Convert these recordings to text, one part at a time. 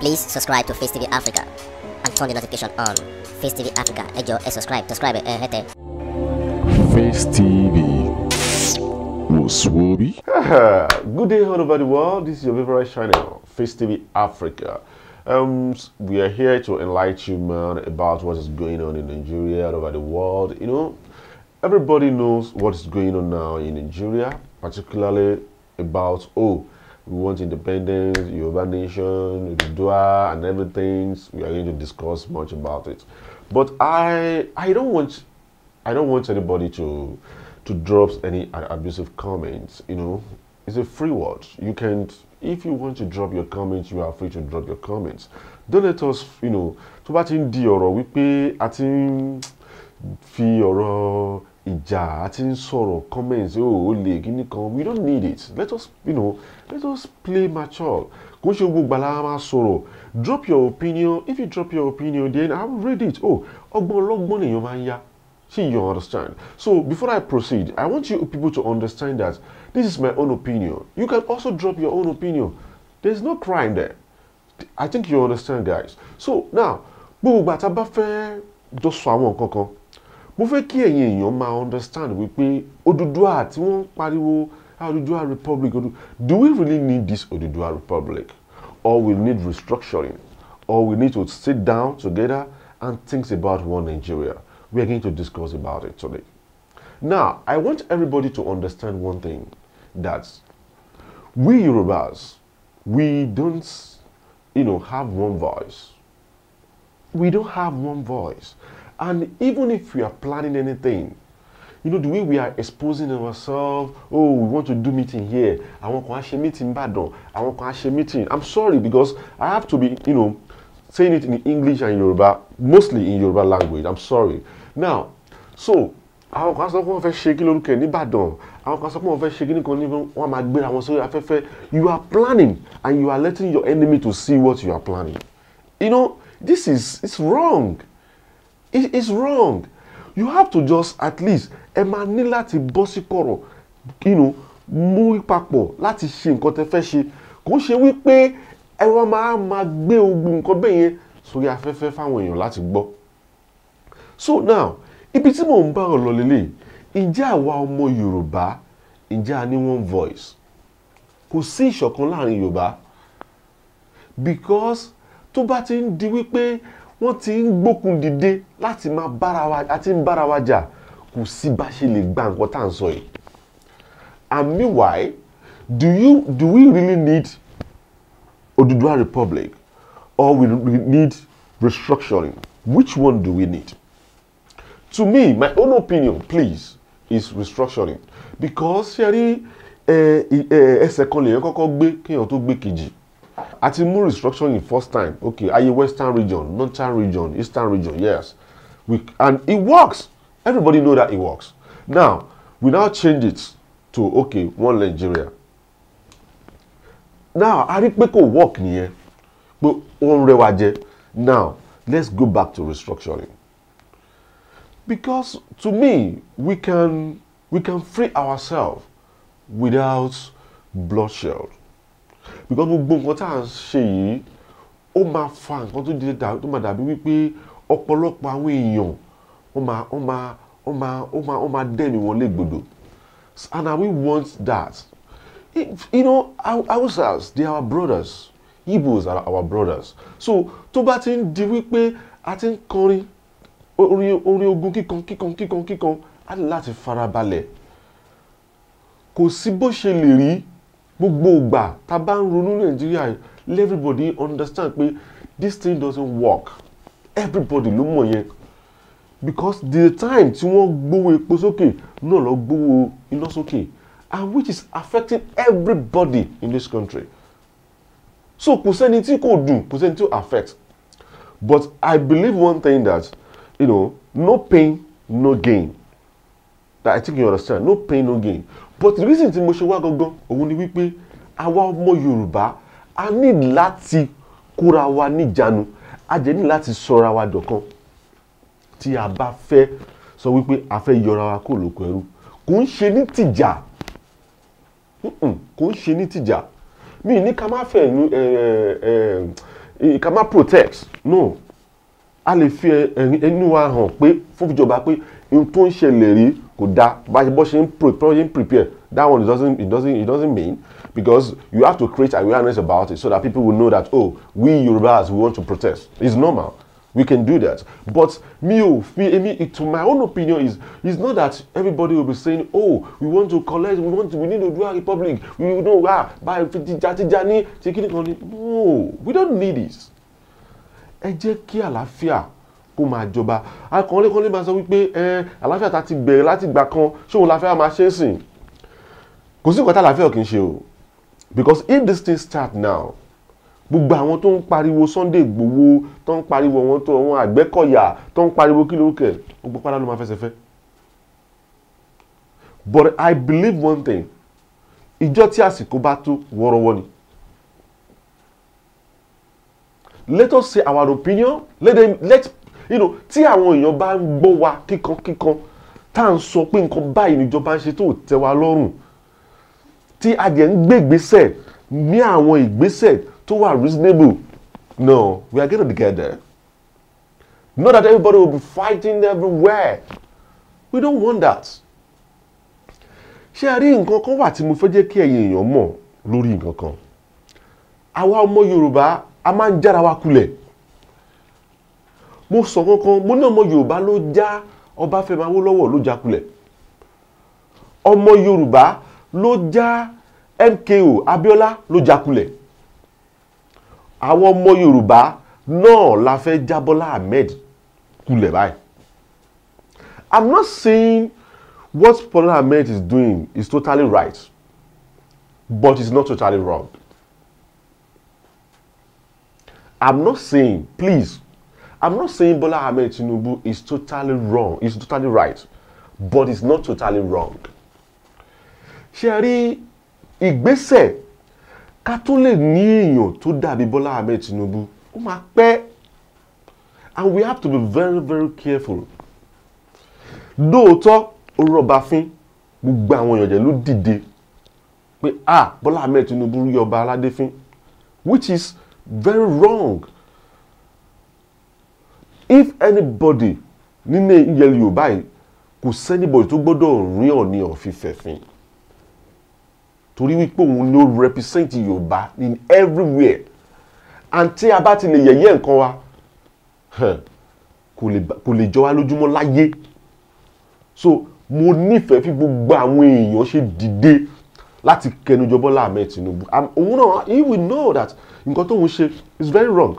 Please subscribe to Face TV Africa and turn the notification on. Face TV Africa, ẹ jọ̀ọ́ ẹ subscribe, hete. Face TV Muswobi. Good day all over the world. This is your favorite channel, Face TV Africa. We are here to enlighten you, man, about what is going on in Nigeria, all over the world. You know, everybody knows what is going on now in Nigeria, particularly about, we want independence, Yoruba nation, Udua, and everything. We are going to discuss much about it. But I don't want anybody to drop any abusive comments. You know, it's a free word. You can, if you want to drop your comments, you are free to drop your comments. Don't let us, you know, tó bá ti ń di ọ̀rọ̀ wípé a ti ń fi ọ̀rọ̀ ìjà, a ti ń sọ̀rọ̀ comments, ó lè kíní kan. We don't need it. Let us, you know, let us play mature. Kò ṣe gbogbo àlá máa sọ̀rọ̀. Drop your opinion. If you drop your opinion, then I will read it. Ọgbọ́n ọlọ́gbọ́n lèèyàn máa ń yá. See, you understand. So before I proceed, I want you people to understand that this is my own opinion. You can also drop your own opinion. There's no crime there. I think you understand, guys. So now, gbogbo ìgbà tá bá fẹ́ jọ sọ àwọn nǹkan kan, mo fẹ́ kí ẹ̀yin èèyàn máa understand wípé Odùduwà tí wọ́n pariwo Odùduwà Republic. Do we really need this Odùduwà Republic? Or we need restructuring? Or we need to sit down together and think about one Nigeria? We are going to discuss about it today. Now, I want everybody to understand one thing, that we Yorubas, we don't, have one voice. We don't have one voice. And even if we are planning anything, the way we are exposing ourselves, we want to do meeting here, I want to actually meeting Badon, I want to actually meeting. I'm sorry, because I have to be, saying it in English and Yoruba, mostly in Yoruba language. I'm sorry. Now, so, àwọn kan sọ pé wọ́n fẹ́ ṣe kí lórúkẹ ní Ìbàdàn, àwọn kan sọ pé wọ́n fẹ́ ṣe kí nìkan ní wọ́n máa gbéra wọn sórí afẹ́fẹ́. You are planning and you are letting your enemy to see what you are planning. It's wrong. It's wrong. You have to just at least ẹ máa ní láti bọ́ sí kọ̀rọ̀, mú papọ̀ láti ṣe nǹkan tẹ́ fẹ́ ṣe. Kò ṣe wípé ẹ wá máa gbé ogun nǹkan bẹ́ẹ̀ yẹn sórí afẹ́fẹ́ fáwọn èèyàn láti gbọ́. So now, ibi tí mò ń bá ọ lọ lélẹ̀, ǹjẹ́ àwa ọmọ Yorùbá, ǹjẹ́ a ní one voice? Kò sí ìṣọ̀kan láàrin Yorùbá. Because tó bá ti ń di wípé wọ́n ti ń gbókun dìde láti máa bára wa jà, kò sí bá ṣe lè gba nǹkan tá à ń sọ yìí. And meanwhile, do we really need Odùduwà Republic, or we need restructuring? Which one do we need? To me, my own opinion, please, is restructuring. Because ẹsẹ̀ kan lèyàn kọ́kọ́ gbé kéèyàn tó gbé kejì. Àti mú restructuring first time, okay, ayé Western region, Northern region, Eastern region, yes. And it works. Everybody know that it works. Now, we now change it to, okay, one Nigeria. Now, a rí pé kò work nìyẹn. Pé ó ń rẹwà jẹ. Now, let's go back to restructuring. Because to me, we can free ourselves without bloodshed. Because gbogbo nǹkan tá à ń ṣe yìí, ó máa fa nǹkan tó máa dàbí wípé ọ̀pọ̀lọpọ̀ àwọn èèyàn ó máa dẹ́mi wọn légbodò. And we want that. Hausas, they are our brothers. Igbos are our brothers. So tó bá ti ń di wípé a ti ń kọrin orin ogun kíkan á láti farabalẹ̀. Kò sí bó ṣe lè rí gbogbo ìgbà tá bá ń ronú Nàìjíríà, let everybody understand pé this thing doesn't work. Everybody ló mọ̀ yẹn. Because the time tí wọ́n gbówó epo sókè náà lọ gbówó iná sókè, and which is affecting everybody in this country. So kò sẹ́ni tí kò dùn, kò sẹ́ni tí ó affect. But I believe one thing, that no pain, no gain. That I think you understand. No pain, no gain. But the reason tí mo ṣe wá gangan òun ni wípé àwa ọmọ Yorùbá a ní láti kóra wa níjànú, a jẹ́ ní láti sọra wa dọ̀kan. Tí a bá fẹ́ sọ wípé a fẹ́ yọra wa kó lóko ẹrú, kò ń ṣe ní tìjà. Kò ń ṣe ní tìjà. Mi ní ká má fẹ́ ká má protect no a lè fi ẹnu wa hàn pé fún ìjọba pé ohun tó ń ṣẹlẹ̀ rí kò dáa bó ṣe ń prepare that one it doesn't mean because you have to create awareness about it so that people will know that oh we Yorubas we want to protest. It's normal. We can do that. But to my own opinion is not that everybody will be saying, oh, we want to collect, we need to do a republic. We know by no, we don't need this. Ẹ jẹ́ kí àlàáfíà kó máa jọba. Akọ̀ọ́lé máa sọ wípé àlàáfíà tá ti bẹ̀rẹ̀ láti gbà kan ṣé òun láfíà máa ṣe é sìn. Kò sí nǹkan tá àlàáfíà kì í ṣe o. Because if this thing start now, gbogbo àwọn tó ń pariwo Sunday Igboho tó ń pariwo wọn Àgbẹ̀kọ̀yà tó ń pariwo kí ló kẹ̀ gbogbo padà ló máa fẹsẹ̀ fẹ́. But I believe one thing, ìjọ tí àsìkò bá tó wọ́rọ́wọ́ ni. Let us say our opinion, tí àwọn èèyàn bá ń gbọ́ wa kíkan tá à ń sọ pé nǹkan báyìí níjọba ń ṣe tó tẹ́ wa lọ́rùn tí a jẹ́ ń gbé ìgbésẹ̀ ní àwọn ìgbésẹ̀ tó wà reasonable. No, we are going to get there. Not that everybody will be fighting everywhere. We don't want that. Ṣé a rí nǹkan kan wà tí mo fẹ́ jẹ́ kí ẹ̀yin èèyàn mọ̀ lórí nǹkan kan. Àwa ọmọ Yorùbá a máa ń jára wa kulẹ̀. Mo sọ kankan mo ní ọmọ Yorùbá ló já Ọbáfẹ́mi Awólọ́wọ̀ ló já kulẹ̀. Ọmọ Yorùbá ló já MKO Abíọ́lá ló já kulẹ̀. Àwọn ọmọ Yorùbá náà la fẹ́ já Bọ́lá Ahmed kulẹ̀ báyìí. I'm not saying what Bọ́lá Ahmed is doing is totally right, but it's not totally wrong. I'm not saying Bọ́lá Ahmed Tinubu is totally wrong, is totally right, but it's not totally wrong. Ṣé rí ìgbésẹ̀ ká tó lè ní èèyàn tó dàbí Bọ́lá Ahmed Tinubu ó máa pẹ́, and we have to be very very careful. Lóòótọ́ orí ọba fín gbogbo àwọn èèyàn jẹ́ ló dìde pé Bọ́lá Ahmed Tinubu rí ọba aládé fín, which is very wrong. If anybody nínú ilẹ̀ Yorùbá yìí kò sẹ́nibọ̀dì tó gbọ́dọ̀ rí Ọọ̀ni of Ifẹ̀ fín torí wípé òun ló represent Yorùbá in everywhere, and tí a bá ti lè yẹ̀yẹ́ nǹkan wa kò lè jọ wá lójúmọ́ láyé. So mo nífẹ̀ẹ́ fi gbogbo àwọn èèyàn ṣe dìde láti kẹnujọ Bọ́lá Ahmed Tinubu. Òun náà he will know that nǹkan tóun ṣe is very wrong.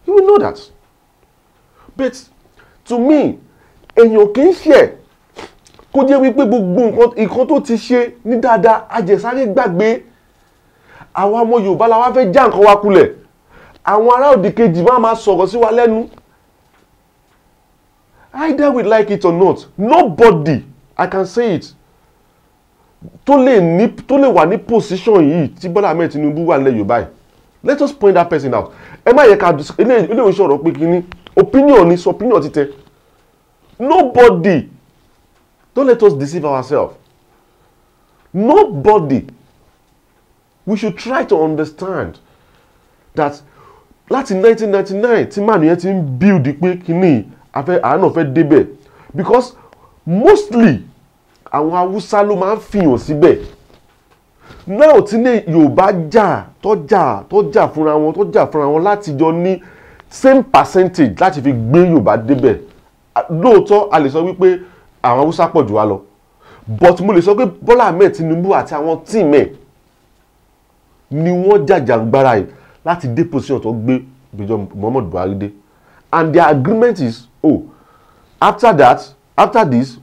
He will know that. But to me èèyàn kì í ṣe kó jẹ́ wípé gbogbo nǹkan tó ti ṣe ní dáadáa àjẹsáré gbàgbé. Àwọn ọmọ Yorùbá la wá fẹ́ já nǹkan wa kulẹ̀. Àwọn ará òdì kejì máa sọ̀rọ̀ sí wa lẹ́nu. Either we like it or not, nobody, I can say it, tó lè wà ní position yìí tí Bọ́lá Ahmed Tinubu wà nílẹ̀ Yorùbá yìí. Let us point that person out. Ẹ má yẹ ká ilé ìṣòro pé kíní opinion ni opinion ti tẹ. Nobody. Don't let us deceive ourselves. Nobody. We should try to understand that láti 1999 tí mànú yẹn ti ń build pé kíní àánú fẹ́ débẹ̀, because mostly àwọn Haúsá ló máa ń fìyàn síbẹ̀. Now tí ní Yorùbá tó jà fúnra wọn láti jọ ní same percentage láti fi gbé Yorùbá débẹ̀. Lóòótọ́ a lè sọ wípé àwọn Haúsá pọ̀ jù wá lọ, but mo lè sọ pé Bọ́lá Ahmed Tinubu àti àwọn team ẹ̀ ni wọ́n jàjàgbara yìí láti dé position tó gbé Bíjọ́ Muhammadu Buhari dé. And their agreement is, after this,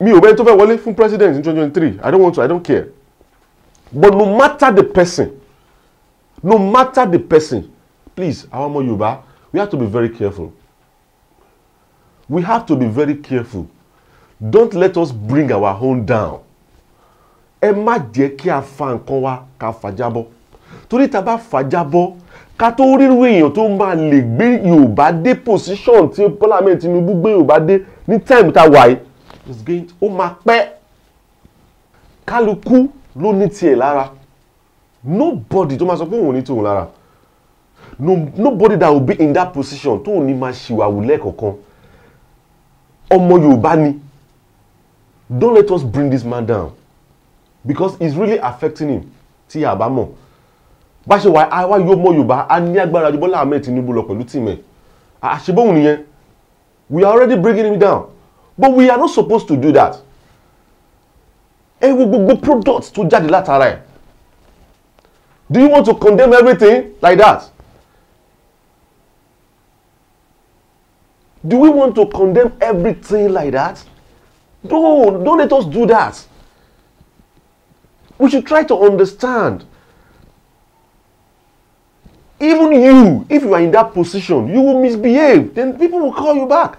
mi ò bẹ́ẹ̀ tó fẹ́ wọlé fún president in 2023. I don't care. But no matter the person, please, àwọn ọmọ Yorùbá, we have to be very careful. We have to be very careful. Don't let us bring our own down. Ẹ má jẹ́ kí a fa nǹkan wa ká fàjábọ́. Torí tá bá fàjábọ́, ká tó ríru èèyàn tó máa lè gbé Yorùbá dé position tí Bọ́lá Ahmed Tinubu gbé Yorùbá dé ní time tá wà yìí, ó máa pẹ́. Kálukú ló ní tiẹ̀ lára. nobody tó máa sọ pé òun ní tòun lára, nobody that will be in that position tó ní máa ṣìwàwù lẹ́ẹ̀kọ̀ọ̀kan ọmọ Yorùbá ni. Don't let us bring this man down because it's really affecting him. Tí a bá mọ̀ bá ṣe wà àwa yóò mọ Yorùbá a ní agbára ju Bọ́lá Ahmed Tinubu lọ pẹ̀lú tìmẹ̀ àṣebóhùn nìyẹn. We are already bringing him down but we are not supposed to do that. Ẹ wo gbogbo products tó jáde látara ẹ̀. Do you want to condemn everything like that? Do we want to condemn everything like that? Don't let us do that. We should try to understand. Even you, if you are in that position, you will misbehave. Then people will call you back.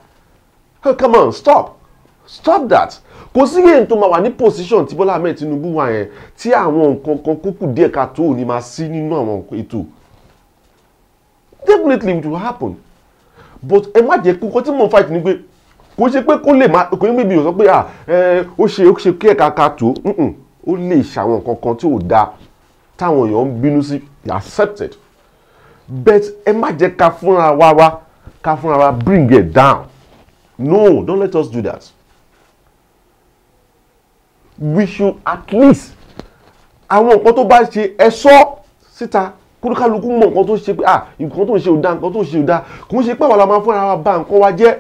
Oh, come on, stop. Stop that. Kò sí èyí tó máa wà ní position tí Bọ́lá Ahmed Tinubu wà yẹn tí àwọn nǹkan kan kúkú díẹ̀ ká tó ní máa sí nínú àwọn ètò. Definitely it will happen. But ẹ má jẹ́ kókó tí mo fight ni pé kò ṣe pé kó lè má kò ní bíbí ó sọ pé ó ṣe kí ẹ̀ka ká tó ó lè ṣàwọn nǹkan kan tí ò dáa táwọn èèyàn ń bínú sí accepted. But ẹ má jẹ́ ká fúnra wa bring it down. No, don't let us do that. We should at least àwọn nǹkan tó bá ṣe ẹ sọ síta kúrúkálukú mọ nǹkan tó ṣe pé nǹkan tó ń ṣe ò dá nǹkan tó ń ṣe ò dá kò ń ṣe pé àwọn la máa fúnra wa bà nǹkan wa jẹ́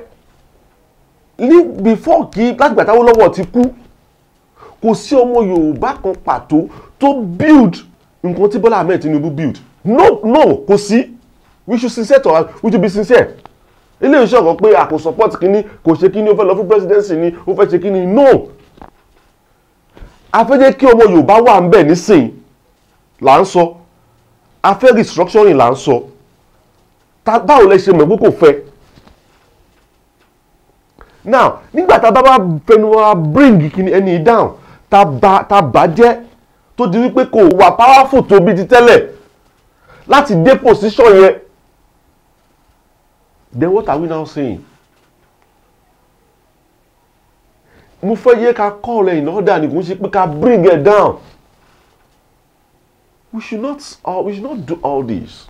before kí látìgbà táwọn lọ́wọ́ ti kú kò sí ọmọ Yorùbá kan pàtó tó build nǹkan tí Bọ́lá Ahmed Tinubu build. No kò sí. We should be sincere. Ilé iṣẹ́ ọ̀kan pé kò support kíní kò ṣe kíní ó fẹ́ lọ fún presidency ni ó fẹ́ ṣe kíní no. A fẹ́ jẹ́ kí ọmọ Yorùbá wà ń bẹ̀ nísìn là ń sọ a fẹ́ restructuring là ń sọ báwo lẹ ṣe mọ̀ pé kò fẹ́. Now nígbà tá a bá fẹnu wa bring kíní ẹni down tá bá jẹ́ tó di wípé kò wà powerful tó bí ti tẹ́lẹ̀ láti dé position yẹn then what are we now saying? Mo fẹ́ yẹ ká call ẹ̀ in order ni kò ń ṣe pé ká bring it down. We should not do all this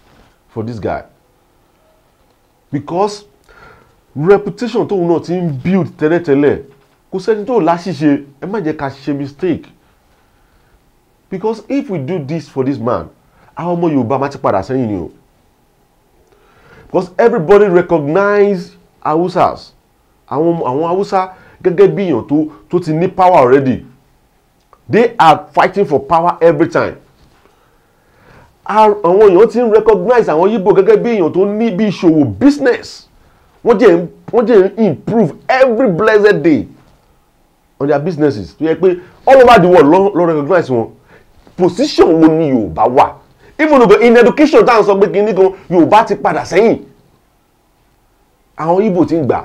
for this guy because reputation tóun náà ti ń build tẹ́lẹ̀tẹ́lẹ̀ kò sẹ́ni tó láṣìṣe ẹ má jẹ́ ká ṣe mistake because if we do this for this man àwọn ọmọ Yorùbá máa ti padà sẹ́yìn ni o because everybody recognize Hausas àwọn Hausa gẹ́gẹ́ bí èèyàn tó ti ní power already. They are fighting for power every time. Àwọn èèyàn ti ń recognize àwọn Igbo gẹ́gẹ́ bí èèyàn tó ní bí ìṣòwò business. Wọ́n jẹ́ improve every blessed day on their businesses. Tó yẹ pé all over the world ló recognize wọn. Position wo ni Yorùbá wà? Even though in education táwọn sọ pé kìíní kan Yorùbá ti padà sẹ́yìn. Àwọn Igbo ti ń gbà.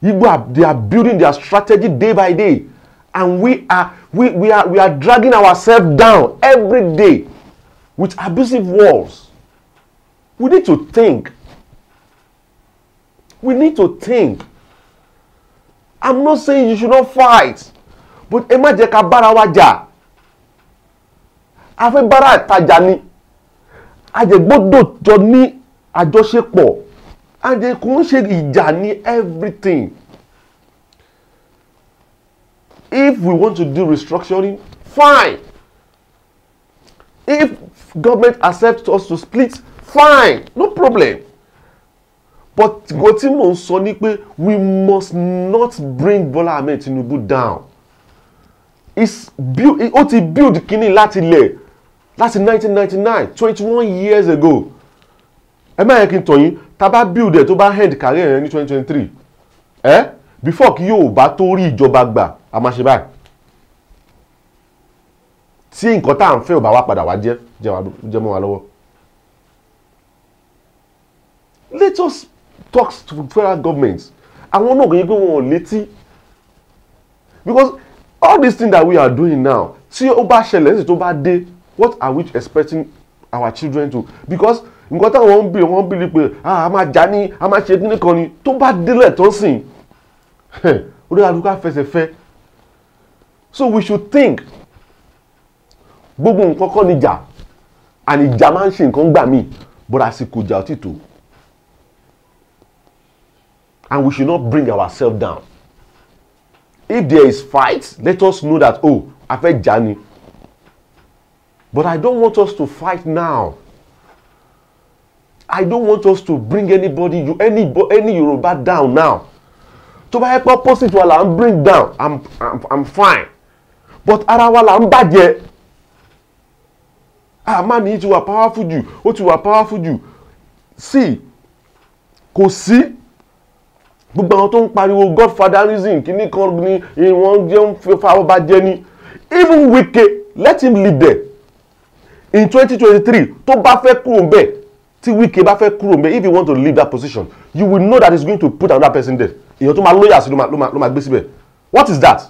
They are building their strategy day by day, and we are dragging ourselves down every day with abusive walls. We need to think. We need to think. I'm not saying you should not fight, but ẹ má jẹ́ ká bára wa jà. A fẹ́ bára ìtajà ni. A jẹ́ gbọ́dọ̀ jọ ní àjọṣepọ̀. And they kò ṣe ìjà ní everything. If we want to do restructuring, fine. If government accepts us to split, fine, no problem. But nǹkan tí mò ń sọ ni pé we must not bring Bola Ahmed Tinubu down. Ó ti build kíní láti ilẹ̀ láti 1999, 21 years ago. Ẹ má yẹ kí n tọ̀ yín tá bá build ẹ̀ tó bá end career rẹ̀ ní 2023 before kí Yorùbá tó rí ìjọba gbà a máa ṣe báyìí tí nǹkan tá à ń fẹ́ ò bá wá padà wá jẹ́ mọ́ wa lọ́wọ́. Let us talk to federal governments. Àwọn náà kò yẹ pé wọn ò létí because all these things that we are doing now tí ó bá ṣẹlẹ̀ ní tó bá dé what are we expecting our children to because nǹkan táwọn wọ́n bí pé a máa jà ní a máa ṣe kíní kan ni tó bá délẹ̀ tó sìn orí àdúgbò fẹsẹ̀ fẹ́. So we should think gbogbo nǹkan kọ́ ni ìjà and ìjà máa ń ṣe nǹkan gbà mí but àsìkò ìjà ò tí tó and we should not bring ourselves down. If there is fight, let us know that, oh, I fẹ́ jà ni. But I don't want us to fight now. I don't want us to bring any Yoruba down now. To bá yẹ pé opposite wa la ń bring down, I'm fine. But ara wa la ń bàjẹ́. Man yìí ti wà powerful jù, ó ti wà powerful jù. See, kò sí gbogbo àwọn tó ń pariwo godfatherism kíní kan ní wọ́n jẹ́ ń fa ọba jẹ́ ní. Even Wike, let him lead there. In 2023, tó bá fẹ́ kúrò ńbẹ̀, tí Wike bá fẹ́ kúrò ńbẹ̀, if you want to leave that position, you will know that he's going to put another person there. Èèyàn tó máa lóyà sí ló máa gbé síbẹ̀. What is that?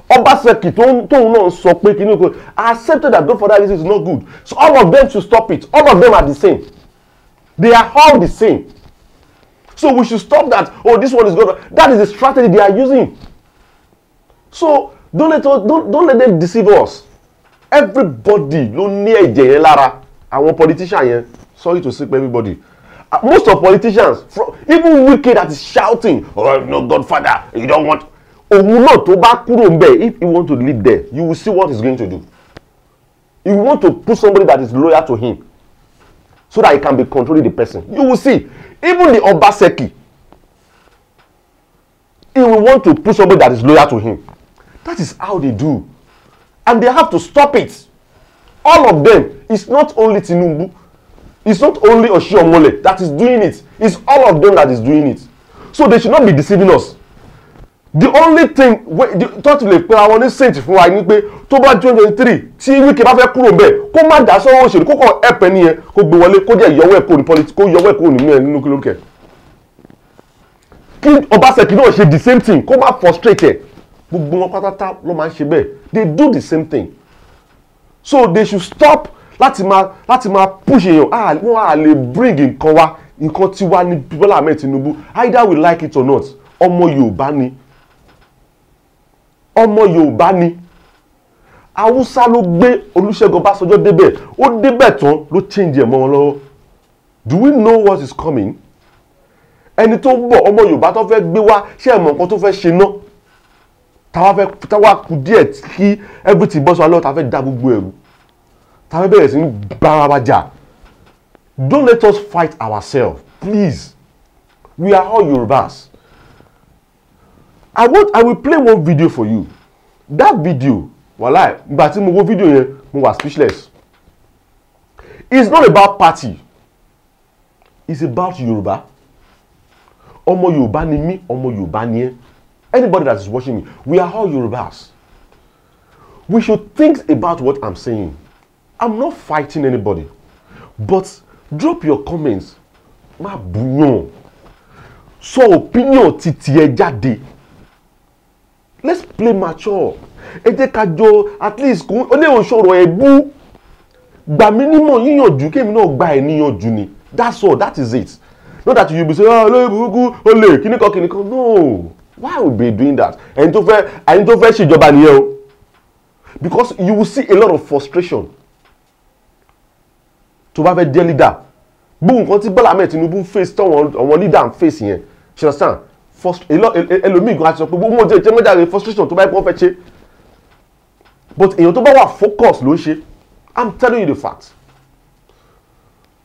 Obaseki tóun náà sọ pé kíní kan accepted that godfatherism is not good. So all of them should stop it. All of them are the same. They are all the same. So we should stop that. Oh, this one is good. That is the strategy they are using. So don't let them deceive us. Everybody ló ní ẹ̀jẹ̀ yẹn lára. Àwọn politicians yẹn, sorry to say everybody. Most of politicians, even Wike that is shouting, oh no godfather, you don't want. Òun náà tó bá kúrò ńbẹ̀, if you want to lead there, you will see what he's going to do. You want to put somebody that is loyal to him, so that he can be controlling the person. You will see. Even the Obaseki, he will want to put somebody that is loyal to him. That is how they do. And they have to stop it. All of them. It's not only Tinubu. It's not only Oshiomhole that is doing it. It's all of them that is doing it. So they should not be deceiving us. The only thing totally pé àwọn ní saint fún wa ni pé tó bá 2023 tí Wike bá fẹ́ kúrò ńbẹ̀ kó má dá sọ́wọ́ òṣèlú kó kàn ẹ̀pẹ̀ nìyẹn kó gbé wọlé kó jẹ́ ìyọwọ́ ẹ̀kọ́ ní politics kó yọwọ́ ẹ̀kọ́ ní mẹ́rin nínú kílódé kí Obaseki náà ṣe the same thing kó má frustrate gbogbo wọn pátátá ló máa ń ṣe bẹ́ẹ̀ they do the same thing so they should stop láti máa push èèyàn wọ́n á lè bring nǹkan wá nǹkan tí wá ní Bola Ahmed Tinubu either we like it or not ọmọ Yorùbá ni. Ọmọ Yorùbá ni Haúsá ló gbé Olúṣẹ́gun Ọbásanjọ́ débẹ̀ ó débẹ̀ tán ló change ẹ̀ mọ́ wọn lọ́wọ́. Do we know what is coming? Ẹni tó ń bọ̀ ọmọ Yorùbá tó fẹ́ gbé wá ṣé ẹ mọ̀ nǹkan tó fẹ́ ṣe ná táwa kù díẹ̀ kí everything bọ́ sọ alẹ́ ta fẹ́ da gbogbo ẹ̀rù ta fẹ́ bẹ̀rẹ̀ sí ní bára wa jà. Don't let us fight ourselves, please. We are all Yorùbás. I will play one video for you. That video, walai, ìgbà tí mo wo video yẹn, mo wà speechless. It's not about party. It's about Yoruba. Ọmọ Yorùbá ni mí, ọmọ Yorùbá ni ẹ́. Anybody that is watching me, we are all Yorubas. We should think about what I'm saying. I'm not fighting anybody. But drop your comments. Má búyàn. Sọ opinion ti tiẹ̀ jáde. Let's play mature. Ẹ jẹ́ ká jọ at least kò ó lè sọ̀rọ̀ ẹ̀bú. Gbà mí nímọ̀ yíyànjú kémi náà gba ẹ̀ níyànjú ni. That's all. That is it. Not that you be say olè burúkú olè kíníkan. No. Why would be doing that? Ẹni tó fẹ́ ṣèjọba nìyẹn o. Because you will see a lot of frustration. Tó bá fẹ́ jẹ́ leader. Gbogbo nǹkan tí Bola Ahmed Tinubu face táwọn leader ń face yẹn. You understand? Ẹlòmíì gan àti sọ pé gbogbo wọn jẹ́ mọ́jà frustration tó bá yẹ kó fẹ́ ṣe. But èèyàn tó bá wà focus ló ń ṣe. I'm telling you the fact.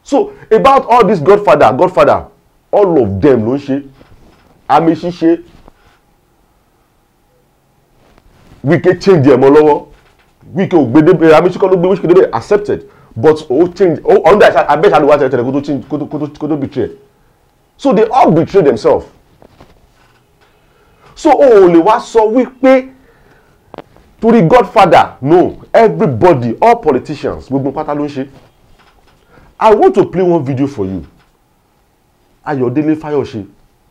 So about all this godfather, all of them ló ń ṣe. Àmì ṣíṣe. Wike change ẹ̀ mọ́ lọ́wọ́. Wike ò gbé àmì ṣíkọ́ ló gbé Wike débẹ̀ accepted. But change under abẹ́ṣà ló wá tẹ̀lé kó tó change kó tó betray. So they all betray themselves. So o lè wá sọ wípé torí godfather no everybody all politicians gbogbo pátá ló ń ṣe. I want to play one video for you. Ayọ̀délé Fáyọ̀ṣe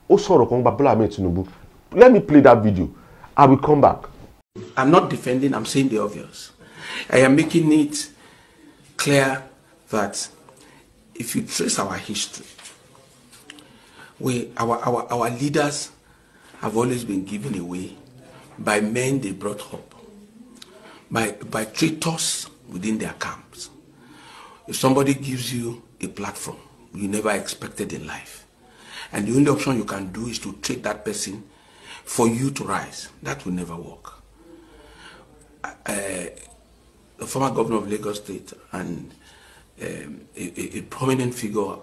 ó sọ̀rọ̀ kan gba Bola Ahmed Tinubu. Let me play that video. I will come back. I'm not defending, I'm saying the obvious. I am making it clear that if you trace our history, our leaders have always been given away by men they brought up, by traitors within their camps. If somebody gives you a platform you never expected in life, and the only option you can do is to treat that person for you to rise, that will never work. The former governor of Lagos State and a prominent figure,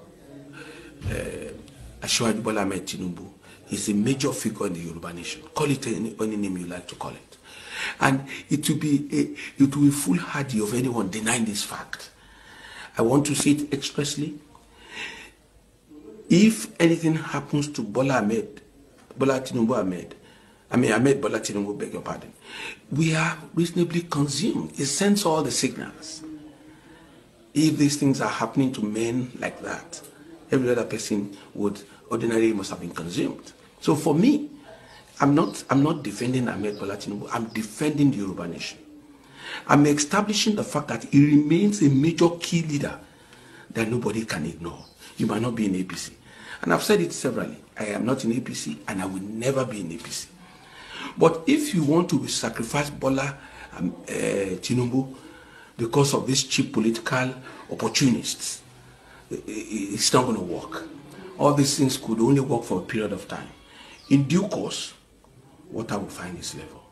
Asiwaju Bola Ahmed Tinubu, is a major figure in the Yoruba nation. Call it any name you like to call it. And it will be foolhardy of anyone denying this fact. I want to say it expressly. If anything happens to Ahmed Bola Tinubu, beg your pardon, we are reasonably consumed. It sends all the signals. If these things are happening to men like that, every other person would ordinarily must have been consumed. So for me, I'm not defending Ahmed Bola Tinubu. I'm defending the Yoruba nation. I'm establishing the fact that he remains a major key leader that nobody can ignore. You might not be in APC. And I've said it severally. I am not in APC and I will never be in APC. But if you want to sacrifice Bola Tinubu because of these cheap political opportunists, it's not going to work. All these things could only work for a period of time. In due course, water will find its level.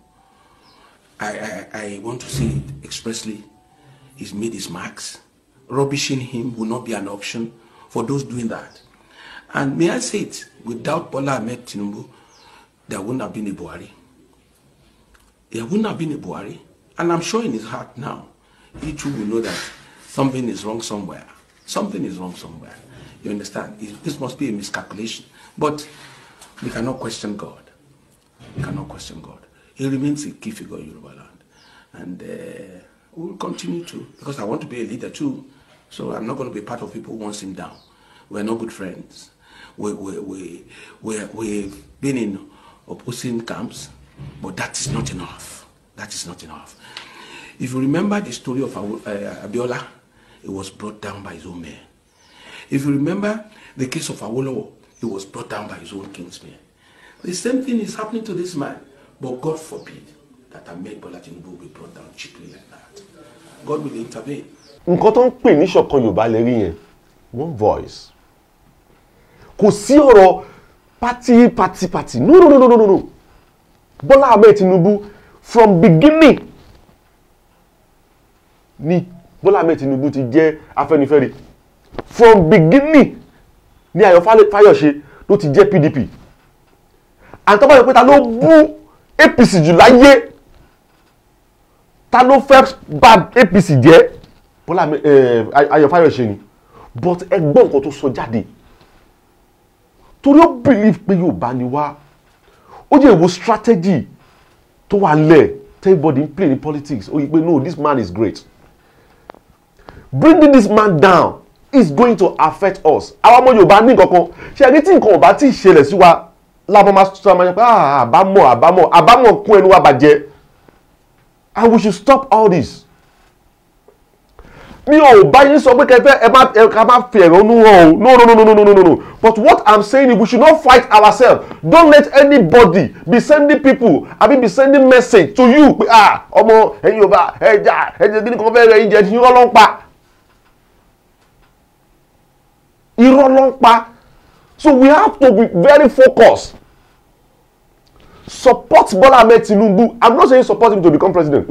I want to say it expressly. He's made his marks. Rubbishing him will not be an option for those doing that. And may I say it, without Bola Ahmed Tinubu, there wouldn't have been a Buhari. There wouldn't have been a Buhari. And I'm sure in his heart now, he too will know that something is wrong somewhere. Something is wrong somewhere. You understand? This must be a miscalculation. But we cannot question God. We cannot question God. He remains a key figure in Yoruba land. And we will continue to, because I want to be a leader too. So I'm not going to be part of people who want him down. We're not good friends. We've been in opposing camps, but that is not enough. That is not enough. If you remember the story of Abiola, it was brought down by his own men. If you remember the case of Awolowo, it was brought down by his own kinsmen. The same thing is happening to this man, but God forbid that Ahmed Bola Tinubu will be brought down cheaply like that. God will intervene. Nǹkan tó ń pè ní ṣọ̀kan Yorùbá lè rí yẹn, one voice. Kò sí ọ̀rọ̀ party. No. Bola Ahmed Tinubu from beginning ni Bola Ahmed Tinubu ti jẹ́ Afẹ́nifẹ́re. From beginning ni Ayọ̀ Fáyọ̀ṣe ló ti jẹ́ PDP. And tó bá yẹ pé ta ló bú APC jù láyé, ta ló fẹ́ bà APC jẹ́, Bola Ayọ̀ Fáyọ̀ṣe ni. But ẹgbọ́n nǹkan tó sọ jáde. Torí ó believe pé Yorùbá ni wá. Ó jẹ́ ìwò strategy tó wà lẹ̀, everybody in play in politics. Ó yí pé no, this man is great. Bringing this man down is going to affect us. Àwọn ọmọ Yorùbá ní nǹkankan. Ṣé ẹni tí nǹkan ò bá tí ṣẹlẹ̀ sí wa lábọ́ máa sọ máa pé àbámọ̀ kún ẹnu wa bàjẹ́. And we should stop all this. Mi ò bá yín sọ pé kẹfẹ́ ẹ má fi ẹ̀rọnú hàn o. No. But what I'm saying is we should not fight ourselves. Don't let anybody be sending people, be sending message to you pé ọmọ ẹ̀yin Yorùbá ẹ̀jẹ̀ kí ni kò fẹ́ rẹ̀ ìjẹ́ irọ́ ló ń pa. Irọ́ ló ń pa. So we have to be very focused. Support Bola Ahmed Tinubu. I'm not saying support him to become president.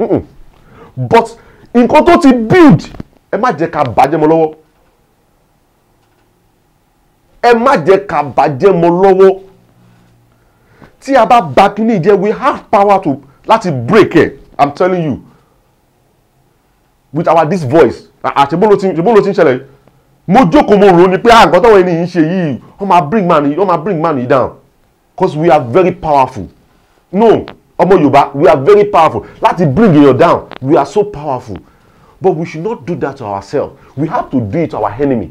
But nǹkan tó ti build, ẹ má jẹ́ ká bàjẹ́ mọ́ lọ́wọ́. Ẹ má jẹ́ ká bàjẹ́ mọ́ lọ́wọ́. Tí a bá bà kíní jẹ́, we have power to láti break it. I'm telling you. With this voice. Ṣebó ló ti ń ṣẹlẹ̀. Mo jókòó mo rò ní pé nǹkan táwọn ènìyàn ń ṣe yìí, wọ́n máa bring man down. Because we are very powerful. No, ọmọ Yorùbá, we are very powerful. Láti bring you down, we are so powerful. But we should not do that to ourselves. We have to do it to our enemy.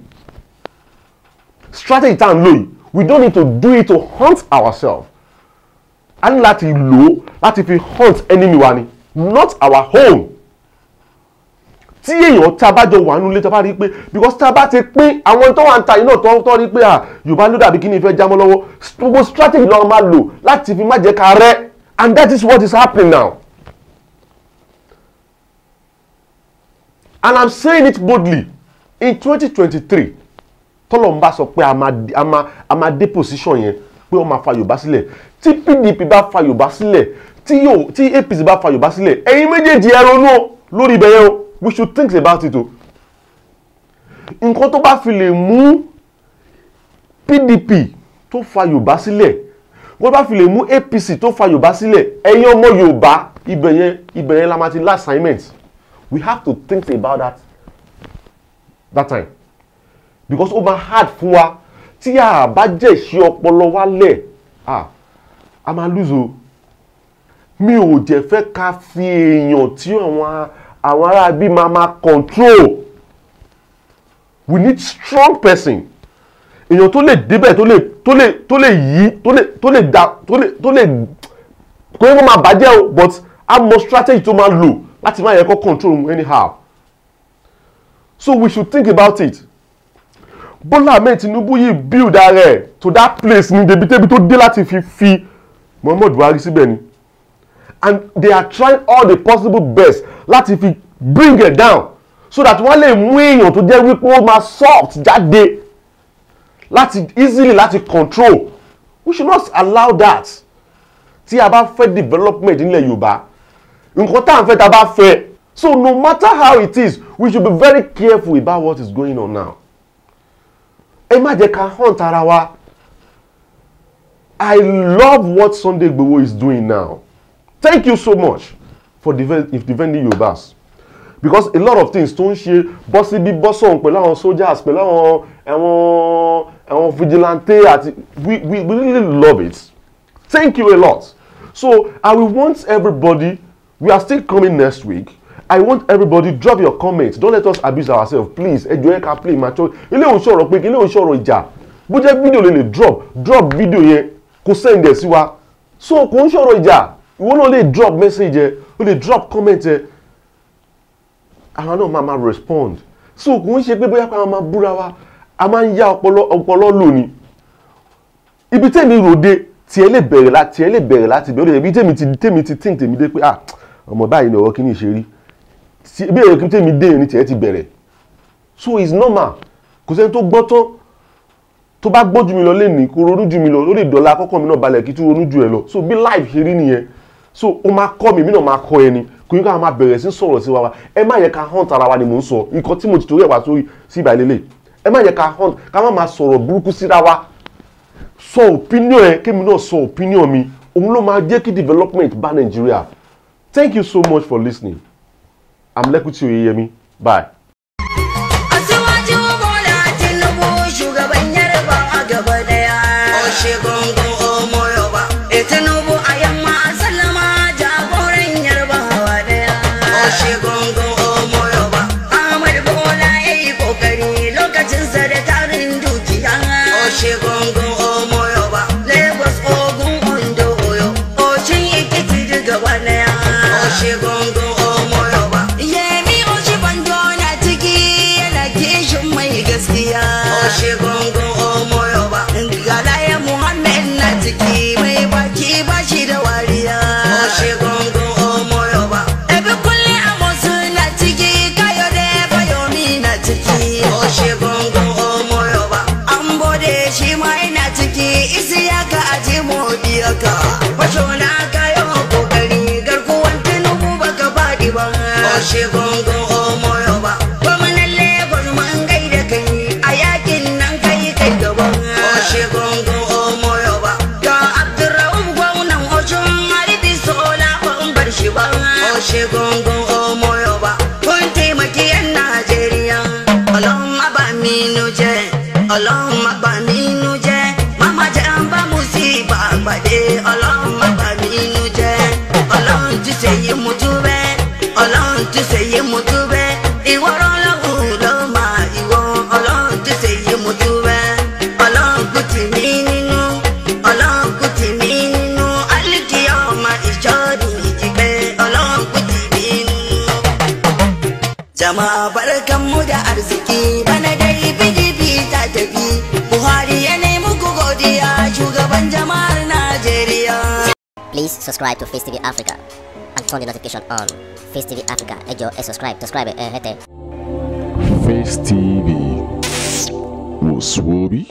Strategy tá ń lò yìí, we don't need to do it to hunt ourselves. A ní láti lò láti fi hunt enemy wa ni, not our own. Tí èèyàn tá bá jọ wà nínú ilé tá bá rí pé because tá bá ti pín àwọn tó wà ń ta iná tó rí pé Yorùbá ló dàbí kí ni ìfẹ́ jámọ́ lọ́wọ́, gbogbo strategy lọ́wọ́ máa lò láti fi má jẹ́ ká rẹ́, and that is what is happening now. And I'm saying it boldly. In 2023, tọ́lọ́mbà sọ pé a máa dé position yẹn pé ó máa fa Yorùbá sílẹ̀. Tí PDP bá fa Yorùbá sílẹ̀, tí APC bá fa Yorùbá sílẹ̀, ẹ̀yin méjèèjì ẹ ronú lórí ibẹ̀ yẹn o. We should think about it o. Nǹkan tó bá fi lè mú PDP tó fa Yorùbá sílẹ̀, wọ́n bá fi lè mú APC tó fa Yorùbá sílẹ̀, ẹ̀yin ọmọ Yorùbá ibẹ̀ yẹn la máa ti last assignment. We have to think about that time, because ó máa hard fún wa tí a bá jẹ́ ìṣe ọpọlọ wálẹ̀ a máa lose o. Mi ò jẹ́ fẹ́ ká fi èèyàn tí àwọn ará bí máa control. We need strong person. Èèyàn tó lè débẹ̀ tó lè yí tó lè kò ní kó máa bàjẹ́ o, but a mọ strategy tó máa lò láti máa yẹ kó control anyhow. So we should think about it. Bola Ahmed Tinubu yìí build ara ẹ̀ to that place ní débi tó dé láti fi Muhammadu Buhari síbẹ̀ ni. And they are trying all the possible best láti fi bring it down so that wọ́n lè mú èèyàn tó jẹ́ wípé ó máa soft jáde láti easily láti control. We should not allow that. Tí a bá fẹ́ development nílẹ̀ Yorùbá, nǹkan tá à ń fẹ́ tá a bá fẹ́. So no matter how it is, we should be very careful about what is going on now. Ẹ má jẹ́ ká hunt ara wa. I love what Sunday Igboho is doing now. Thank you so much for defending Yorubas. Because a lot of things tó ń ṣe bọ́sibí bọ́sọ̀n pẹ̀lú àwọn soldiers pẹ̀lú àwọn vigilante àti we really love it. Thank you a lot. So I will want everybody, we are still coming next week. I want everybody drop your comments. Don't let us abuse ourselves, please. Ẹ jọ̀ọ́ ẹ ká play mature. Ilé òun sọ̀rọ̀ pé ilé òun sọ̀rọ̀ ìjà. Bó jẹ́ fídíò lè drop video yẹn kó send ẹ̀ sí wa. So kò ń sọ̀rọ̀ ìjà. Ìwọ náà lè drop message ẹ, o lè drop comment ẹ. Àwọn náà máa respond. So kò ń ṣe pé bóyá ká máa búra wa, a máa ń yá ọpọlọ lò ní. Ibi tèmi ròde tiẹ̀ lè bẹ̀rẹ̀ láti bẹ̀rẹ̀. Ibi tèmi ti think tèmi dé pé ọmọ báyìí ni ọ̀rọ̀ kí ni ṣe rí. Bí èrè kí tèmi dé ní tiẹ̀ ti bẹ̀rẹ̀. So it's normal. Kò sẹ́ni tó gbọ́ tán tó bá gbọ́ jù mí lọ lénìí kó ronú jù mí lọ lórí ìdọ̀la àkọ́kọ́ mi náà balẹ̀ kí tún ronú jù ẹ lọ. So bí life ṣe rí nìyẹn. So ó máa kọ́ mi náà máa kọ́ ẹni. Kò ní ká máa bẹ̀rẹ̀ sí sọ̀rọ̀ sí wa. Ẹ má yẹ ká hunt ara wa ni mò ń sọ. Nǹkan tí mo ti torí ẹ̀ wá sórí sí ìbà lélẹ̀. Ẹ má yẹ ká hunt ká má máa sọ̀rọ̀ burúkú síra wa. Sọ opinion ẹ kémi náà sọ opinion mi. Òun ló máa jẹ́ kí development bá Nigeria. Thank you so much for listening. I'm Lekuti Oyeyemi. Bye. Jama'a barkanmu da arziki bana dai PDP ta tafi Buhari ya nemi ku godiya shugaban jama'ar Najeriya. Please subscribe to Face TV Africa and turn the notification on. Face TV Africa, ẹ jọ̀ọ́ ẹ subscribe, hete. Face TV. Muswobi.